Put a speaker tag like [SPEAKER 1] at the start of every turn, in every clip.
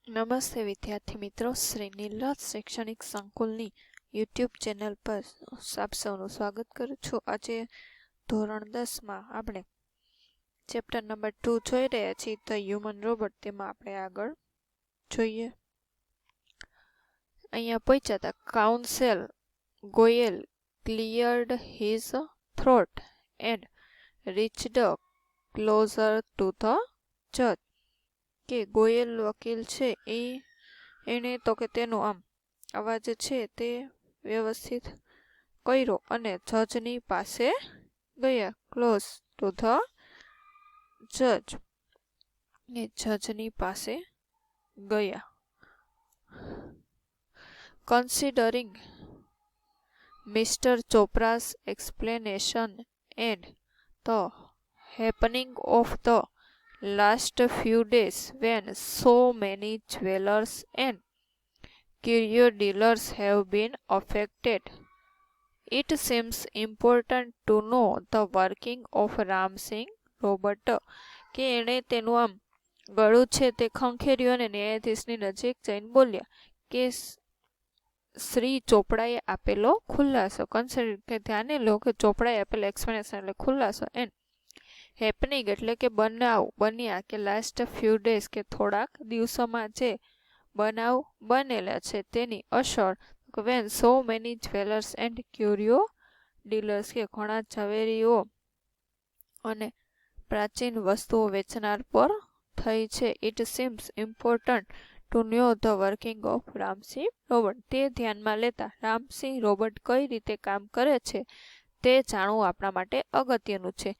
[SPEAKER 1] નમસ્તે વિદ્યાર્થી મિત્રો, શ્રી નીલરજ શૈક્ષણિક સંકુલની યુટ્યુબ ચેનલ પર આપ સૌનું સ્વાગત કરું છું. આજે ધોરણ 10માં આપણે ચેપ્ટર નંબર 2 જોઈ રહ્યા છીએ, ધ હ્યુમન રોબોટ. તેમાં આપણે આગળ જોઈએ. અહીંયા પહોંચ્યા હતા. Counsel Goyal cleared his throat and reached closer to the જજ. કે ગોયલ વકીલ છે એણે તો કે તેનો આમ અવાજ છે તે વ્યવસ્થિત કર્યો અને જજની પાસે ગયા. ક્લોઝ ટુ ધ જજ, એ જજની પાસે ગયા. Considering mister Chopra's explanation and the happening of the last few days, when so many jewelers and curio dealers have been affected, it seems important to know the working of Ram Singh robot. કે એણે તેનું આમ ગળું છે તે ખંખેર્યું અને ન્યાયાધીશની નજીક જઈને બોલ્યા કે શ્રી ચોપડાએ આપેલો ખુલાસો, કન્સિડર કે ધ્યાને લો કે ચોપડાએ આપેલો એક્સપ્લેનેશન એટલે ખુલાસો, એન્ડ હેપનિંગ એટલે કે બનાવ બન્યા, કે લાસ્ટ ફ્યુ ડેઝ કે થોડાક દિવસોમાં જે બનાવ બનેલા છે તેની અસર. When so many jewellers and curio dealers, કે ઘણા ઝવેરીઓ અને પ્રાચીન વસ્તુઓ વેચનાર પર થઈ છે. It seems important to know the working of Ramsingh robot. તે ધ્યાનમાં લેતા રામસિંહ રોબોટ કઈ રીતે કામ કરે છે તે જાણવું આપણા માટે અગત્યનું છે.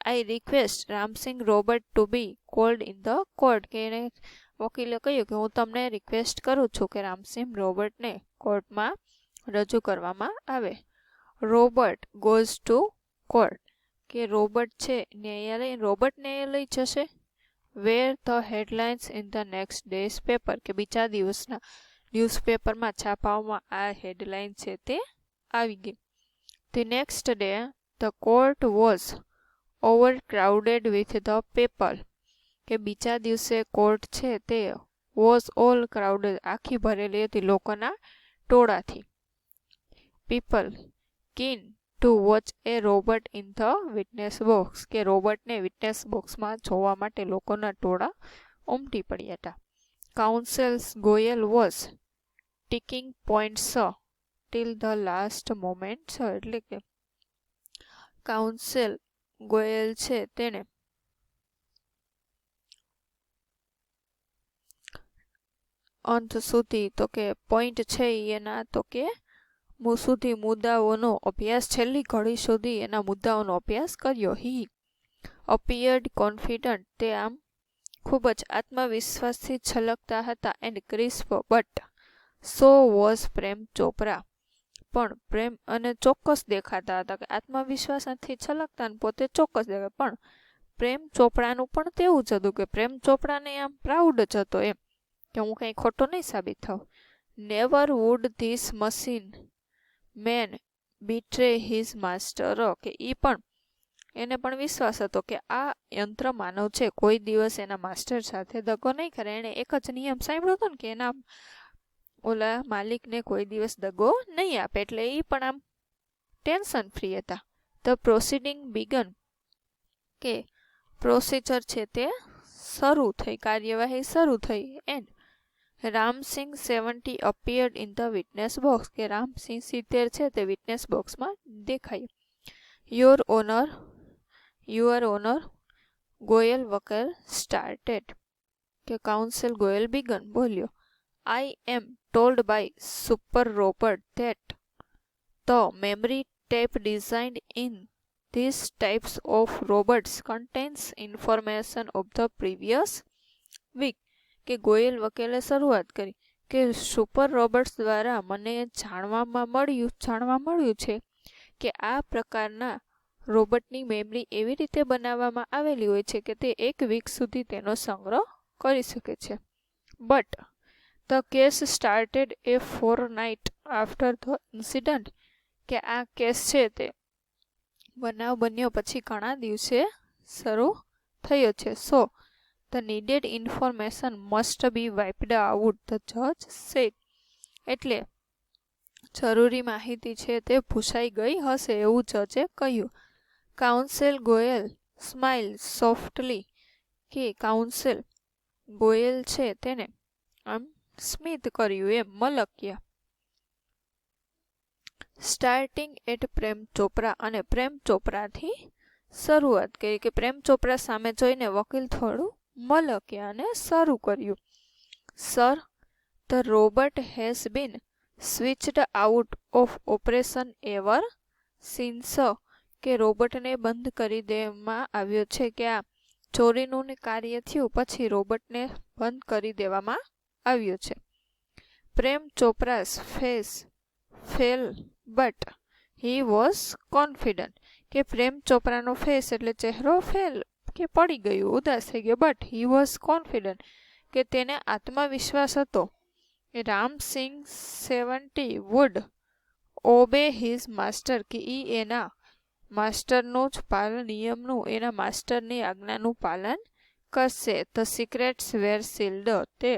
[SPEAKER 1] I request Ramsingh robot to be called in the court. કે એને વકીલે કહ્યું કે હું તમને રિક્વેસ્ટ કરું છું કે રામસિંહ રોબોટને કોર્ટમાં રજૂ કરવામાં આવે. રોબોટ ગોઝ ટુ કોર્ટ, કે રોબોટ છે ન્યાયાલય, રોબોટ ન્યાયાલય જશે. Where the headlines in the next day's paper, કે બીજા દિવસના ન્યૂઝપેપરમાં છાપવામાં આ હેડલાઇન છે તે આવી ગઈ. The next day the court was overcrowded with the people, કે બીજા દિવસે કોર્ટ છે તે વોઝ ઓલ ક્રાઉડેડ, આખી ભરેલી હતી લોકોના ટોળાથી. People keen to watch a robot in the witness box, કે રોબોટને વિટનેસ બોક્સમાં જોવા માટે લોકોના ટોળા ઉમટી પડ્યા હતા. Counsels Goyal was ticking points till the last moment. એટલે કે કાઉન્સેલ ગોયલ છે તેને અંત સુધી તો કે પોઈન્ટ છે એના તો કે સુધી મુદ્દાઓનો અભ્યાસ, છેલ્લી ઘડી સુધી એના મુદ્દાઓનો અભ્યાસ કર્યો. હી અપિયર્ડ કોન્ફિડન્ટ, તે આમ ખૂબ જ આત્મવિશ્વાસથી છલકતા હતા. And crisp, but so was Prem Chopra, પણ પ્રેમ અને ચોક્કસ દેખાતા હતા. કે આત્મવિશ્વાસથી છલકતા ને પોતે ચોક્કસ દેખાય, પણ પ્રેમ ચોપડાનું પણ તેવું જ હતું કે પ્રેમ ચોપડાને આમ પ્રાઉડ જ હતો એમ કે હું કંઈ ખોટો નહીં સાબિત થાઉં. Never would this machine man betray his master, કે એ પણ એને પણ વિશ્વાસ હતો કે આ યંત્ર માનવ છે કોઈ દિવસ એના માસ્ટર સાથે દગો નહીં કરે. એણે એક જ નિયમ સાંભળ્યો હતો ને કે એના ઓલા માલિકને કોઈ દિવસ દગો નહીં આપે, એટલે એ પણ આમ ટેન્શન ફ્રી હતા. ધ પ્રોસિડિંગ બિગન, કે પ્રોસિજર છે તે શરૂ થઈ, કાર્યવાહી શરૂ થઈ. And Ramsingh 70 appeared in the witness box, કે રામસિંહ 70 છે તે વિટનેસ બોક્સમાં દેખાય. યોર ઓનર ગોયલ વકીલ સ્ટાર્ટેડ, કે કાઉન્સિલ ગોયલ બિગન બોલ્યો. I am told by super robot that the memory tape designed in this types of robots contains information of the previous week. કે ગોયલ વકીલે શરૂઆત કરી કે સુપર રોબોટ્સ દ્વારા મને જાણવા મળ્યું છે કે આ પ્રકારના રોબોટની મેમરી એવી રીતે બનાવવામાં આવેલી હોય છે કે તે એક વીક સુધી તેનો સંગ્રહ કરી શકે છે. But the case started a fortnight after the incident, કે આ કેસ છે તે બનાવ બન્યો પછી ઘણા દિવસે શરૂ થયો છે. સો The needed information must be wiped out, the judge said. એટલે જરૂરી માહિતી છે તે ભૂસાઈ ગઈ હશે એવું જજે કહ્યું. કાઉન્સેલ ગોયલ સ્માઇલ સોફ્ટલી, કે કાઉન્સેલ ગોયલ છે તેને આમ સ્મિત કર્યું એમ મલક્યા. સ્ટાર્ટિંગ એટ પ્રેમ ચોપરા, અને પ્રેમ ચોપરાથી શરૂઆત કરી કે પ્રેમ ચોપરા સામે જોઈને વકીલ થોડું મલક્યા અને શરૂ કર્યું. Sir, the robot has been switched out of operation ever since, કે રોબોટને બંધ કરી દેવામાં આવ્યો છે કે આ ચોરીનું કાર્ય થયું પછી રોબોટને બંધ કરી દેવામાં આવ્યો છે. Prem Chopra's face fell but he was confident, કે પ્રેમ ચોપરાનો ફેસ એટલે ચહેરો ફેલ કે પડી ગયું, ઉદાસ થઈ ગયો, બટ હી વોઝ કોન્ફિડન્ટ કે તેને આત્મવિશ્વાસ હતો. Ramsingh 70 would obey his master, કે ઈ એના માસ્ટરનું જ પાલન નિયમનું એના માસ્ટરની આજ્ઞાનું પાલન કરશે. ધ સિક્રેટ્સ વેર સીલ્ડ, તે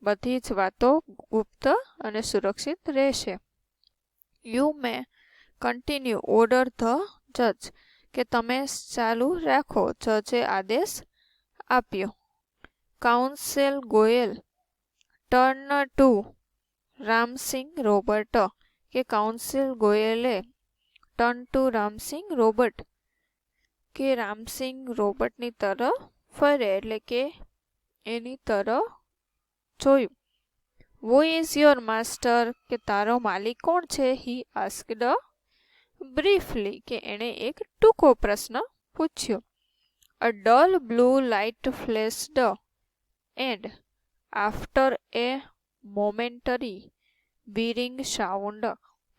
[SPEAKER 1] બધી જ વાતો ગુપ્ત અને સુરક્ષિત રહેશે. You may continue order the જજ, કે તમે ચાલુ રાખો, જજે આદેશ આપ્યો. Counsel Goyal turn to Ramsingh Robert, કે કાઉન્સિલ ગોયલે ટર્ન ટુ રામસિંગ રોબર્ટ, કે રામસિંગ રોબર્ટની તરફ ફરે એટલે કે એની તરફ જોયું. વો ઇઝ યોર માસ્ટર, કે તારો માલિક કોણ છે? હી આસ્કડ બ્રીફલી, કે એણે એક ટૂંકો પ્રશ્ન પૂછ્યો. A dull blue light flashed and after a momentary beeping sound,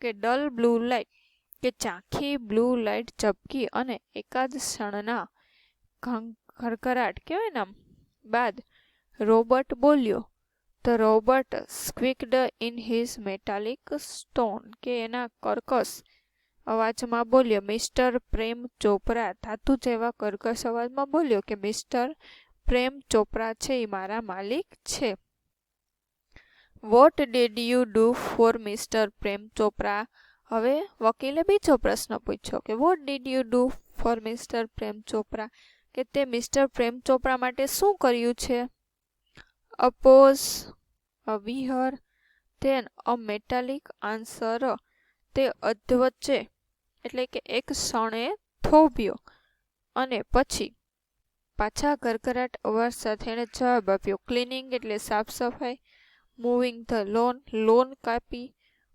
[SPEAKER 1] કે ડલ બ્લુ લાઇટ, કે ઝાંખી બ્લુ લાઇટ ઝબકી અને એકાદ ક્ષણના ખડખડાટ કહેવાય ને બાદ રોબર્ટ બોલ્યો. The robot squeaked in his metallic tone, કે એના કર્કશ અવાજમાં બોલ્યો. મિસ્ટર પ્રેમ ચોપરા, ધાતુ જેવા કર્કશ અવાજમાં બોલ્યો કે મિસ્ટર પ્રેમ ચોપરા છે એ મારા માલિક છે. What did you do for mister Prem Chopra? હવે વકીલે બીજો પ્રશ્ન પૂછ્યો કે what did you do for mister Prem Chopra, કે તે મિસ્ટર પ્રેમ ચોપરા માટે શું કર્યું છે? A pause, a whirr, then a metallic answer, તે અધવચ્ચે એટલે કે એક ક્ષણે થોભ્યો અને પછી પાછા ગરગરાટ અવાજ સાથે એણે જવાબ આપ્યો. ક્લિનિંગ એટલે સાફ સફાઈ, મૂવિંગ ધ લોન કાપી,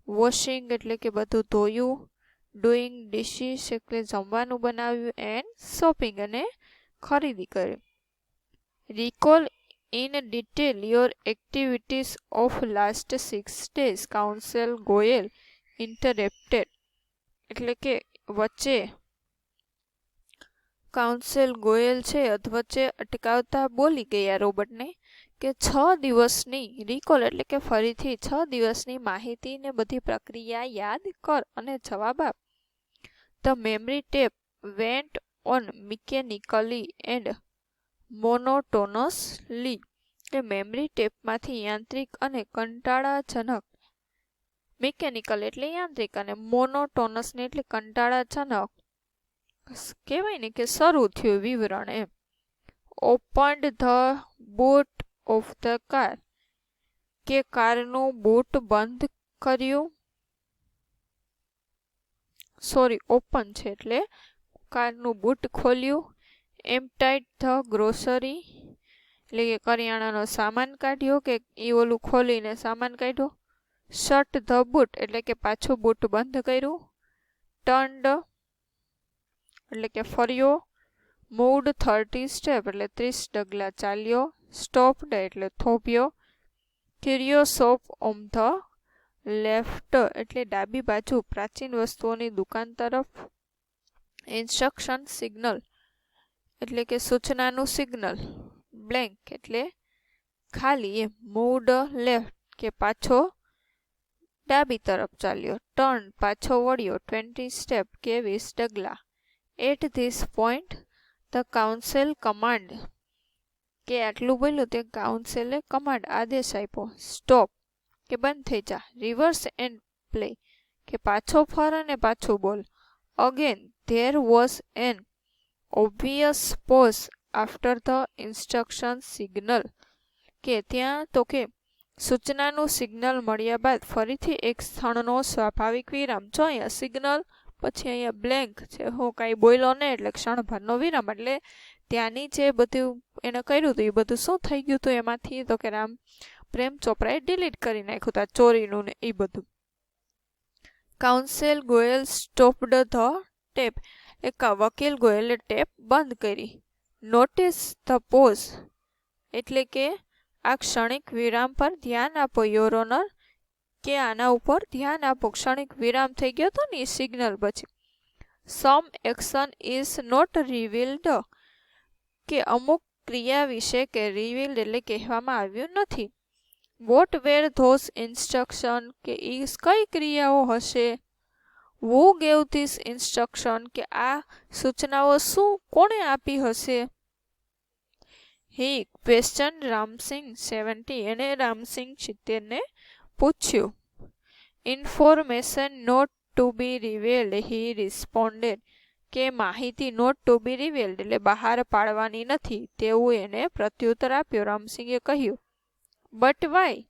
[SPEAKER 1] વોશિંગ એટલે કે બધું ધોયું, ડુઈંગ ડિશિસ એટલે જમવાનું બનાવ્યું, એન્ડ શોપિંગ અને ખરીદી કરી. Recall in detail your activities of last 6 days, counsel Goyal interrupted, એટલે કે વચ્ચે કાઉન્સેલ ગોયલ છે અધવચ્ચે અટકાવતા બોલી ગયા રોબર્ટને કે 6 દિવસની રિકોલ એટલે કે ફરીથી 6 દિવસની માહિતી ને બધી પ્રક્રિયા યાદ કર અને જવાબ આપ. The memory tape went on mechanically and monotonously, કે મેમરી ટેપમાંથી યાંત્રિક અને કંટાળાજનક, મિકેનિકલ એટલે યાંત્રિક અને મોનોટોનસ ને એટલે કંટાળાજનક કહેવાય ને કે શરૂ થયું વિવરણ એમ. Opened the boot of the car, કે કારનું બૂટ બંધ કર્યું, ઓપન છે એટલે કારનું બૂટ ખોલ્યું. એમ્પ્ટાઇડ ધ ગ્રોસરી, એટલે કે કરિયાણાનો સામાન કાઢ્યો, કે એ ઓલું ખોલીને સામાન કાઢ્યો. શટ ધ બૂટ એટલે કે પાછું બૂટ બંધ કર્યું. ટર્ન્ડ એટલે કે ફર્યો. મૂવડ 30 સ્ટેપ એટલે 30 ડગલા ચાલ્યો. સ્ટોપ્ડ એટલે થોભ્યો. ક્યુરિયોસ ઓન ધ લેફ્ટ એટલે ડાબી બાજુ પ્રાચીન વસ્તુઓની દુકાન તરફ. ઇન્સ્ટ્રક્શન સિગ્નલ એટલે કે સૂચનાનું સિગ્નલ. બ્લેન્ક એટલે ખાલી એમ. મૂવડ લેફ્ટ કે પાછો ડાબી તરફ ચાલ્યો. ટર્ન પાછો વળ્યો. 20 સ્ટેપ કે 20 ડગલા. At this point the counsel command, કે આટલું બોલ્યું તે કાઉન્સિલે કમાન્ડ આદેશ આપ્યો, સ્ટોપ કે બંધ થઈ જા, રિવર્સ એન્ડ પ્લે કે પાછો ફર અને પાછું બોલ. Again there was an obvious pause after the instruction signal કે ત્યાં તો કે સૂચનાનું સિગ્નલ મળ્યા બાદ ફરીથી એક ક્ષણનો સ્વાભાવિક વિરામ. જો અહીંયા સિગ્નલ પછી અહીંયા બ્લેન્ક છે, હું કાંઈ બોલ્યો ને એટલે ક્ષણભરનો વિરામ, એટલે ત્યાંની જે બધું એને કર્યું હતું એ બધું શું થઈ ગયું હતું એમાંથી તો કે પ્રેમ ચોપરાએ ડિલીટ કરી નાખ્યું હતું ચોરીનું ને એ બધું. Counsel Goyal stopped the tape એટલે વકીલ ગોયલે ટેપ બંધ કરી. નોટિસ ધ પોઝ એટલે કે આ ક્ષણિક વિરામ પર ધ્યાન આપો યોર ઓનર કે આના ઉપર ધ્યાન આપો, ક્ષણિક વિરામ થઈ ગયો હતો ને એ સિગ્નલ પછી. સમ એક્શન ઇઝ નોટ રિવીલ્ડ કે અમુક ક્રિયા વિશે કે રિવીલ્ડ એટલે કહેવામાં આવ્યું નથી. વોટ વેર ધોઝ ઇન્સ્ટ્રક્શન કે એ કઈ ક્રિયાઓ હશે. વુ ગેવ ધીસ ઇન્સ્ટ્રક્શન કે આ સૂચનાઓ શું કોણે આપી હશે. હી ક્વેશ્ચન રામસિંગ 70 એને રામસિંગ 70 ને પૂછ્યું. Information not to be revealed he responded કે માહિતી નોટ ટુ બી રિવેલ્ડ એટલે બહાર પાડવાની નથી તેવું એને પ્રત્યુત્તર આપ્યો. રામસિંગે કહ્યું બટ વાય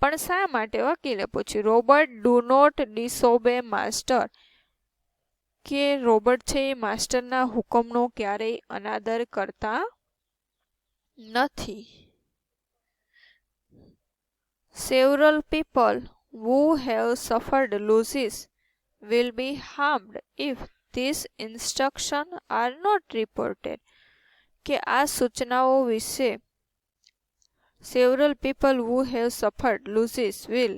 [SPEAKER 1] પણ શા માટે. વકીલે પૂછ્યું. રોબર્ટ ડુ નોટ ડિસઓબે માસ્ટર કે રોબર્ટ છે એ માસ્ટરના હુકમનો ક્યારેય અનાદર કરતા નથી. Several people who have suffered losses will be harmed if these instructions are not reported કે આ સૂચનાઓ વિશે several people who have suffered losses will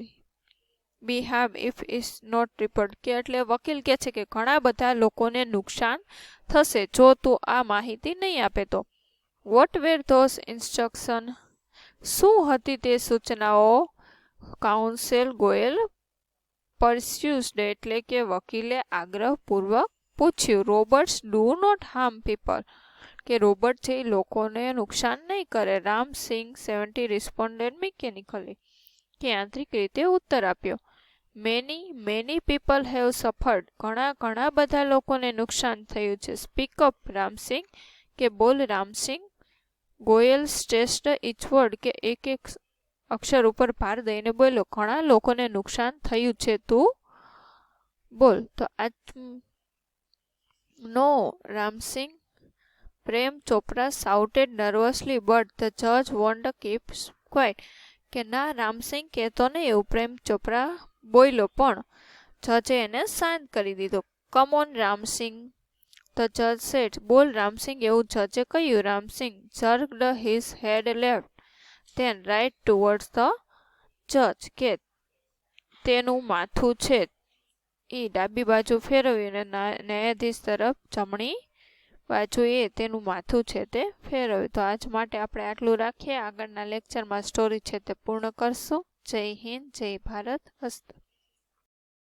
[SPEAKER 1] be harmed if it's not reported કે એટલે વકીલ કહે છે કે ઘણા બધા લોકોને નુકસાન થશે જો તું આ માહિતી નહીં આપે તો. What were those instructions શું હતી તે સૂચનાઓ. કાઉન્સિલ ગોયલ પરસ્યુસ્ડ એટલે કે વકીલે આગ્રહપૂર્વક પૂછ્યું. Robots do not harm people કે રોબર્ટ છે લોકોને નુકસાન નહીં કરે. રામસિંગ 70 રિસ્પોન્ડેડ મિકેનિકલી કે યાંત્રિક રીતે ઉત્તર આપ્યો. મેની પીપલ હેવ સફર્ડ ઘણા બધા લોકોને નુકસાન થયું છે. સ્પીક અપ રામસિંગ કે બોલ Ramsingh. Goyal stressed each word કે એક અક્ષર ઉપર ભાર દઈને બોલ્યો ઘણા લોકોને નુકસાન થયું છે તું બોલ. તો આ નો Ram Singh Prem Chopra sautéed નર્વસલી but the જજ વોન્ટ કીપ ક્વાઇટ કે ના રામસિંગ કહેતો નહીં એવું પ્રેમ ચોપરા બોલ્યો પણ જજે એને શાંત કરી દીધો. કમ ઓન રામસિંગ ધ જજ સેડ બોલ રામસિંગ એવું જજે કહ્યું. Ramsingh jerked his head left then right towards the judge કે તેનું માથું છે એ ડાબી બાજુ ફેરવ્યું અને ન્યાયાધીશ તરફ જમણી બાજુએ તેનું માથું છે તે ફેરવ્યું. તો આજ માટે આપણે આટલું રાખીએ. આગળના લેક્ચરમાં સ્ટોરી છે તે પૂર્ણ કરશું. જય હિન્દ, જય ભારત, અસ્તુ.